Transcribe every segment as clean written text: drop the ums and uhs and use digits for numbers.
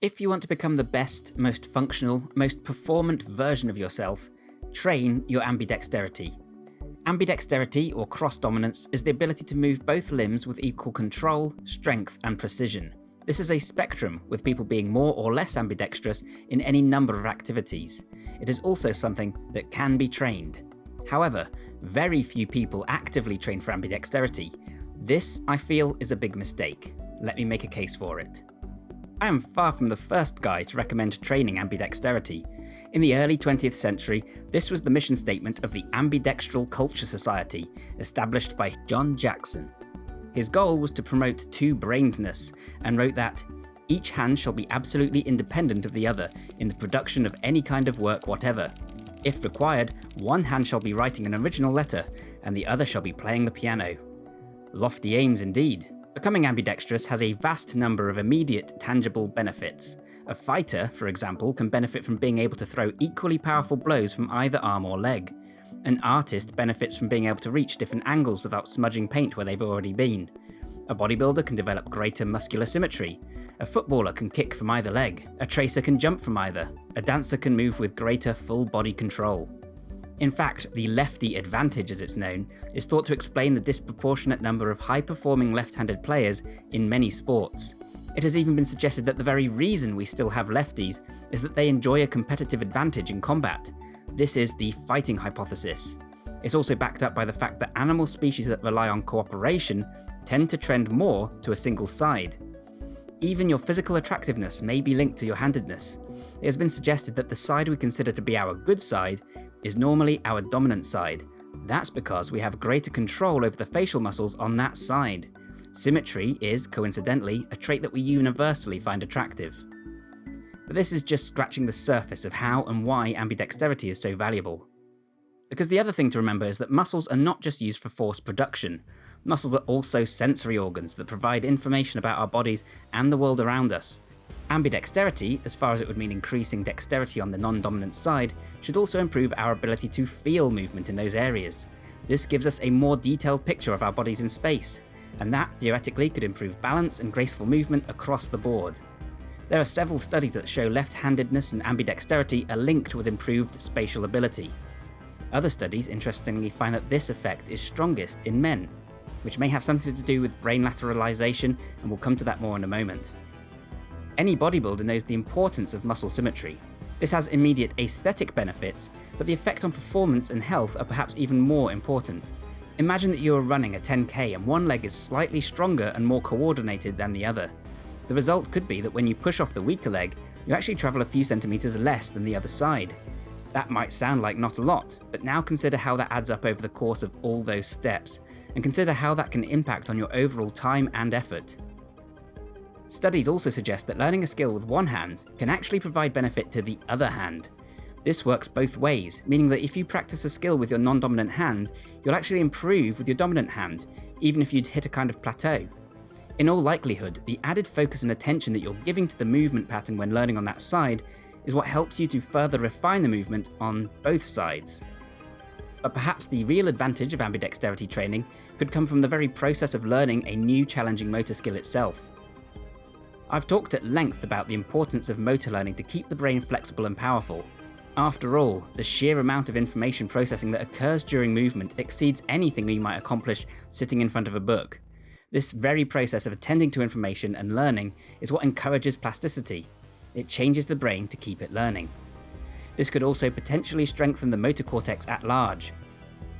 If you want to become the best, most functional, most performant version of yourself, train your ambidexterity. Ambidexterity, or cross-dominance, is the ability to move both limbs with equal control, strength, and precision. This is a spectrum, with people being more or less ambidextrous in any number of activities. It is also something that can be trained. However, very few people actively train for ambidexterity. This, I feel, is a big mistake. Let me make a case for it. I am far from the first guy to recommend training ambidexterity. In the early 20th century, this was the mission statement of the Ambidextral Culture Society, established by John Jackson. His goal was to promote two-brainedness, and wrote that, "Each hand shall be absolutely independent of the other in the production of any kind of work whatever. If required, one hand shall be writing an original letter, and the other shall be playing the piano." Lofty aims indeed. Becoming ambidextrous has a vast number of immediate, tangible benefits. A fighter, for example, can benefit from being able to throw equally powerful blows from either arm or leg. An artist benefits from being able to reach different angles without smudging paint where they've already been. A bodybuilder can develop greater muscular symmetry. A footballer can kick from either leg. A tracer can jump from either. A dancer can move with greater full body control. In fact, the lefty advantage, as it's known, is thought to explain the disproportionate number of high-performing left-handed players in many sports. It has even been suggested that the very reason we still have lefties is that they enjoy a competitive advantage in combat. This is the fighting hypothesis. It's also backed up by the fact that animal species that rely on cooperation tend to trend more to a single side. Even your physical attractiveness may be linked to your handedness. It has been suggested that the side we consider to be our good side is normally our dominant side. That's because we have greater control over the facial muscles on that side. Symmetry is, coincidentally, a trait that we universally find attractive. But this is just scratching the surface of how and why ambidexterity is so valuable. Because the other thing to remember is that muscles are not just used for force production. Muscles are also sensory organs that provide information about our bodies and the world around us. Ambidexterity, as far as it would mean increasing dexterity on the non-dominant side, should also improve our ability to feel movement in those areas. This gives us a more detailed picture of our bodies in space, and that theoretically could improve balance and graceful movement across the board. There are several studies that show left-handedness and ambidexterity are linked with improved spatial ability. Other studies interestingly find that this effect is strongest in men, which may have something to do with brain lateralization, and we'll come to that more in a moment. Any bodybuilder knows the importance of muscle symmetry. This has immediate aesthetic benefits, but the effect on performance and health are perhaps even more important. Imagine that you are running a 10k and one leg is slightly stronger and more coordinated than the other. The result could be that when you push off the weaker leg, you actually travel a few centimeters less than the other side. That might sound like not a lot, but now consider how that adds up over the course of all those steps, and consider how that can impact on your overall time and effort. Studies also suggest that learning a skill with one hand can actually provide benefit to the other hand. This works both ways, meaning that if you practice a skill with your non-dominant hand, you'll actually improve with your dominant hand, even if you'd hit a kind of plateau. In all likelihood, the added focus and attention that you're giving to the movement pattern when learning on that side is what helps you to further refine the movement on both sides. But perhaps the real advantage of ambidexterity training could come from the very process of learning a new challenging motor skill itself. I've talked at length about the importance of motor learning to keep the brain flexible and powerful. After all, the sheer amount of information processing that occurs during movement exceeds anything we might accomplish sitting in front of a book. This very process of attending to information and learning is what encourages plasticity. It changes the brain to keep it learning. This could also potentially strengthen the motor cortex at large.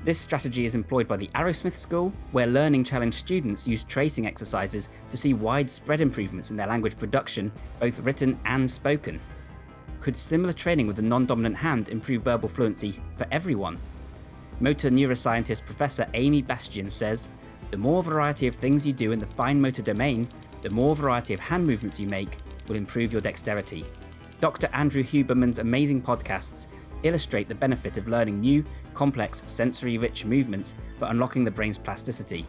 This strategy is employed by the Arrowsmith School, where learning challenged students use tracing exercises to see widespread improvements in their language production, both written and spoken. Could similar training with the non-dominant hand improve verbal fluency for everyone? Motor neuroscientist Professor Amy Bastian says, "The more variety of things you do in the fine motor domain, the more variety of hand movements you make will improve your dexterity." Dr. Andrew Huberman's amazing podcasts illustrate the benefit of learning new, complex, sensory-rich movements for unlocking the brain's plasticity.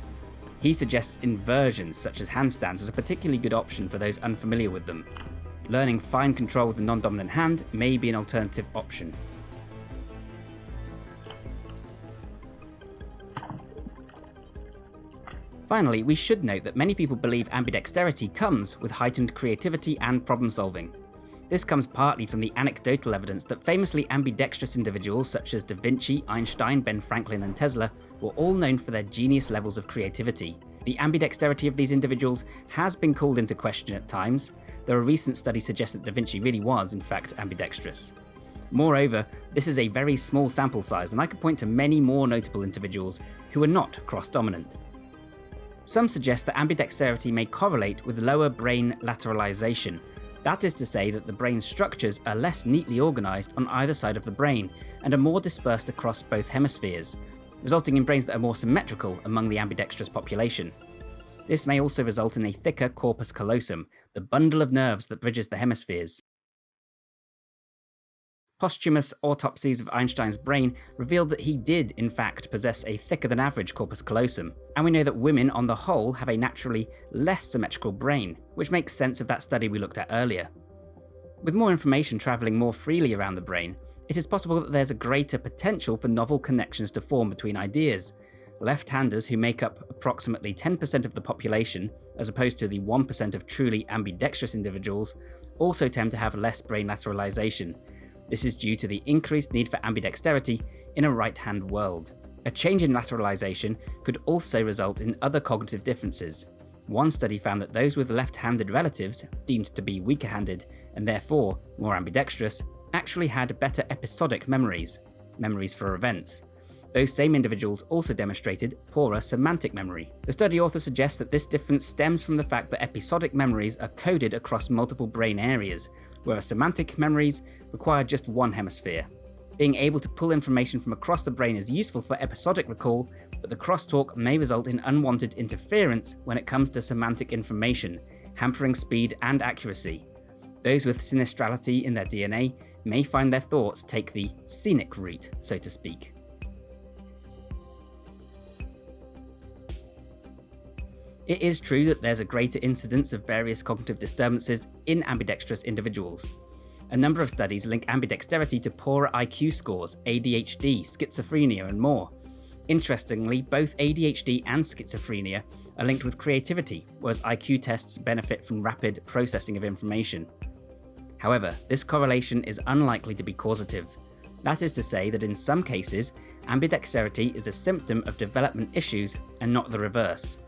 He suggests inversions such as handstands as a particularly good option for those unfamiliar with them. Learning fine control with the non-dominant hand may be an alternative option. Finally, we should note that many people believe ambidexterity comes with heightened creativity and problem solving. This comes partly from the anecdotal evidence that famously ambidextrous individuals such as Da Vinci, Einstein, Ben Franklin and Tesla were all known for their genius levels of creativity. The ambidexterity of these individuals has been called into question at times, though a recent study suggests that Da Vinci really was, in fact, ambidextrous. Moreover, this is a very small sample size, and I could point to many more notable individuals who are not cross-dominant. Some suggest that ambidexterity may correlate with lower brain lateralization. That is to say that the brain structures are less neatly organised on either side of the brain and are more dispersed across both hemispheres, resulting in brains that are more symmetrical among the ambidextrous population. This may also result in a thicker corpus callosum, the bundle of nerves that bridges the hemispheres. Posthumous autopsies of Einstein's brain revealed that he did, in fact, possess a thicker than average corpus callosum, and we know that women on the whole have a naturally less symmetrical brain, which makes sense of that study we looked at earlier. With more information travelling more freely around the brain, it is possible that there's a greater potential for novel connections to form between ideas. Left-handers, who make up approximately 10% of the population, as opposed to the 1% of truly ambidextrous individuals, also tend to have less brain lateralization. This is due to the increased need for ambidexterity in a right-hand world. A change in lateralization could also result in other cognitive differences. One study found that those with left-handed relatives, deemed to be weaker-handed and therefore more ambidextrous, actually had better episodic memories for events. Those same individuals also demonstrated poorer semantic memory. The study author suggests that this difference stems from the fact that episodic memories are coded across multiple brain areas, whereas semantic memories require just one hemisphere. Being able to pull information from across the brain is useful for episodic recall, but the crosstalk may result in unwanted interference when it comes to semantic information, hampering speed and accuracy. Those with sinistrality in their DNA may find their thoughts take the scenic route, so to speak. It is true that there's a greater incidence of various cognitive disturbances in ambidextrous individuals. A number of studies link ambidexterity to poorer IQ scores, ADHD, schizophrenia, and more. Interestingly, both ADHD and schizophrenia are linked with creativity, whereas IQ tests benefit from rapid processing of information. However, this correlation is unlikely to be causative. That is to say that in some cases, ambidexterity is a symptom of development issues and not the reverse.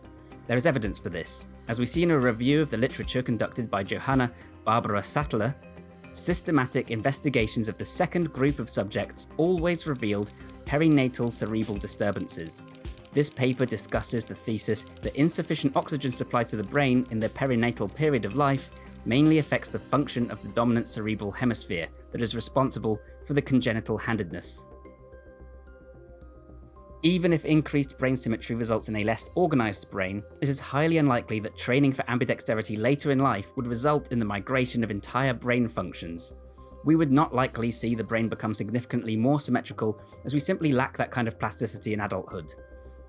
There is evidence for this. As we see in a review of the literature conducted by Johanna Barbara Sattler, systematic investigations of the second group of subjects always revealed perinatal cerebral disturbances. This paper discusses the thesis that insufficient oxygen supply to the brain in the perinatal period of life mainly affects the function of the dominant cerebral hemisphere that is responsible for the congenital handedness. Even if increased brain symmetry results in a less organised brain, it is highly unlikely that training for ambidexterity later in life would result in the migration of entire brain functions. We would not likely see the brain become significantly more symmetrical, as we simply lack that kind of plasticity in adulthood.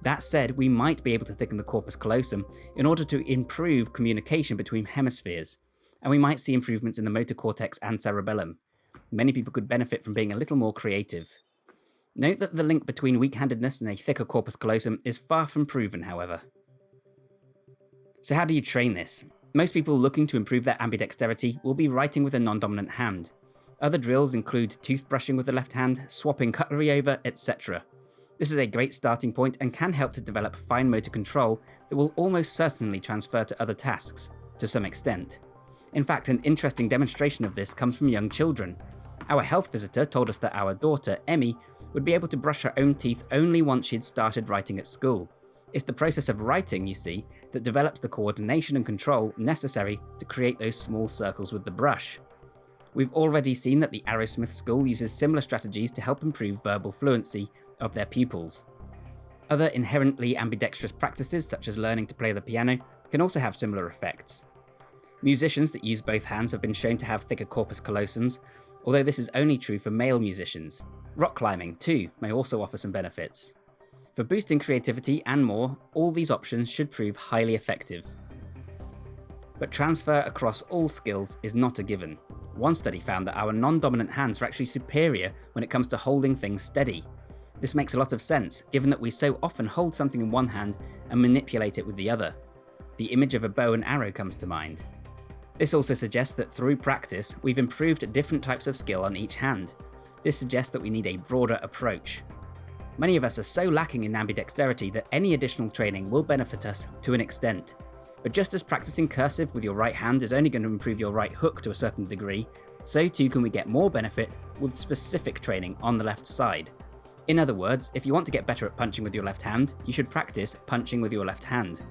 That said, we might be able to thicken the corpus callosum in order to improve communication between hemispheres, and we might see improvements in the motor cortex and cerebellum. Many people could benefit from being a little more creative. Note that the link between weak-handedness and a thicker corpus callosum is far from proven, however. So how do you train this? Most people looking to improve their ambidexterity will be writing with a non-dominant hand. Other drills include toothbrushing with the left hand, swapping cutlery over, etc. This is a great starting point and can help to develop fine motor control that will almost certainly transfer to other tasks, to some extent. In fact, an interesting demonstration of this comes from young children. Our health visitor told us that our daughter, Emmy, would be able to brush her own teeth only once she'd started writing at school. It's the process of writing, you see, that develops the coordination and control necessary to create those small circles with the brush. We've already seen that the Arrowsmith School uses similar strategies to help improve verbal fluency of their pupils. Other inherently ambidextrous practices, such as learning to play the piano, can also have similar effects. Musicians that use both hands have been shown to have thicker corpus callosums, although this is only true for male musicians. Rock climbing, too, may also offer some benefits. For boosting creativity and more, all these options should prove highly effective. But transfer across all skills is not a given. One study found that our non-dominant hands are actually superior when it comes to holding things steady. This makes a lot of sense, given that we so often hold something in one hand and manipulate it with the other. The image of a bow and arrow comes to mind. This also suggests that through practice, we've improved different types of skill on each hand. This suggests that we need a broader approach. Many of us are so lacking in ambidexterity that any additional training will benefit us to an extent. But just as practicing cursive with your right hand is only going to improve your right hook to a certain degree, so too can we get more benefit with specific training on the left side. In other words, if you want to get better at punching with your left hand, you should practice punching with your left hand.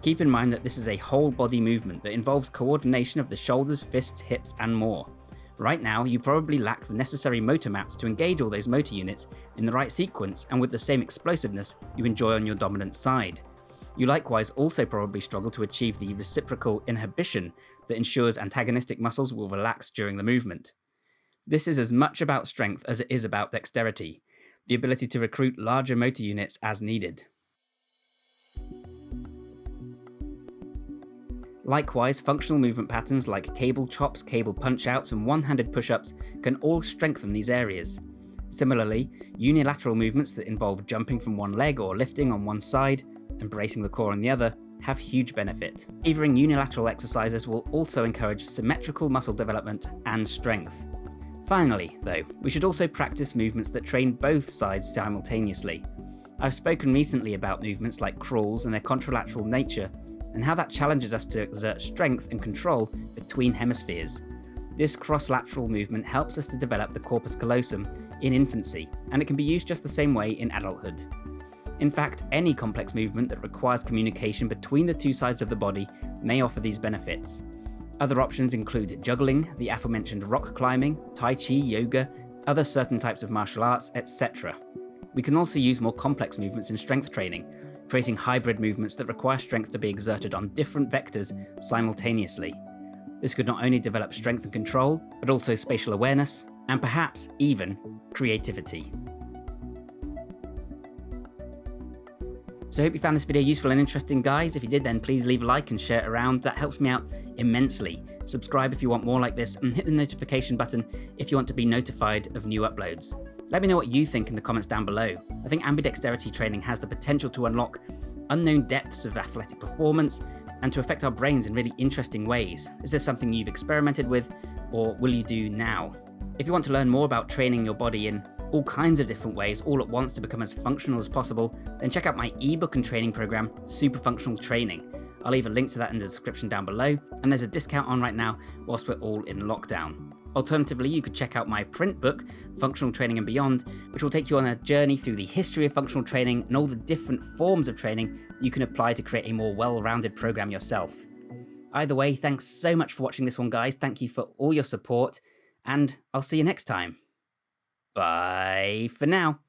Keep in mind that this is a whole body movement that involves coordination of the shoulders, fists, hips, and more. Right now, you probably lack the necessary motor maps to engage all those motor units in the right sequence and with the same explosiveness you enjoy on your dominant side. You likewise also probably struggle to achieve the reciprocal inhibition that ensures antagonistic muscles will relax during the movement. This is as much about strength as it is about dexterity, the ability to recruit larger motor units as needed. Likewise, functional movement patterns like cable chops, cable punch-outs, and one-handed push-ups can all strengthen these areas. Similarly, unilateral movements that involve jumping from one leg or lifting on one side and bracing the core on the other have huge benefit. Favoring unilateral exercises will also encourage symmetrical muscle development and strength. Finally, though, we should also practice movements that train both sides simultaneously. I've spoken recently about movements like crawls and their contralateral nature, and how that challenges us to exert strength and control between hemispheres. This cross-lateral movement helps us to develop the corpus callosum in infancy, and it can be used just the same way in adulthood. In fact, any complex movement that requires communication between the two sides of the body may offer these benefits. Other options include juggling, the aforementioned rock climbing, tai chi, yoga, other certain types of martial arts, etc. We can also use more complex movements in strength training, creating hybrid movements that require strength to be exerted on different vectors simultaneously. This could not only develop strength and control, but also spatial awareness, and perhaps even creativity. So I hope you found this video useful and interesting, guys. If you did, then please leave a like and share it around. That helps me out immensely. Subscribe if you want more like this, and hit the notification button if you want to be notified of new uploads. Let me know what you think in the comments down below. I think ambidexterity training has the potential to unlock unknown depths of athletic performance and to affect our brains in really interesting ways. Is this something you've experimented with, or will you do now? If you want to learn more about training your body in all kinds of different ways all at once to become as functional as possible, then check out my ebook and training program, Super Functional Training. I'll leave a link to that in the description down below, and there's a discount on right now whilst we're all in lockdown. Alternatively, you could check out my print book, Functional Training and Beyond, which will take you on a journey through the history of functional training and all the different forms of training you can apply to create a more well-rounded program yourself. Either way, thanks so much for watching this one, guys. Thank you for all your support, and I'll see you next time. Bye for now.